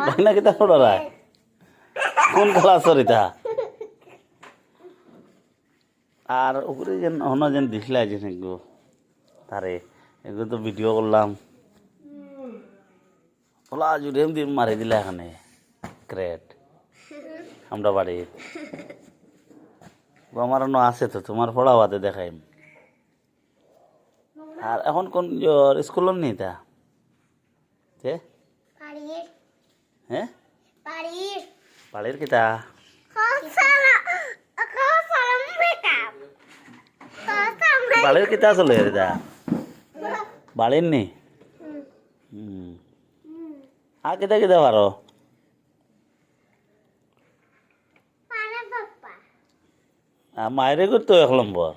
Mana kita saudara? কোন ক্লাসের এটা? আর উপরে যেন অন্য যেন দিখলা যে গো তারে এগুলো তো ভিডিও করলাম ওলা জুড়ে এমনি মারি দিলে এখানে ক্রেট আমরা বাড়ি আমার অন্য আছে তো তোমার পড়াও হাতে দেখাই আর এখন কোন স্কুল নেই তা হ্যাঁ পাড়ির কিতা বাড়ির কিতা চলে রে বাড়ির নি আর কিতা কিতা পারো মায়েরে করতো 1 নম্বর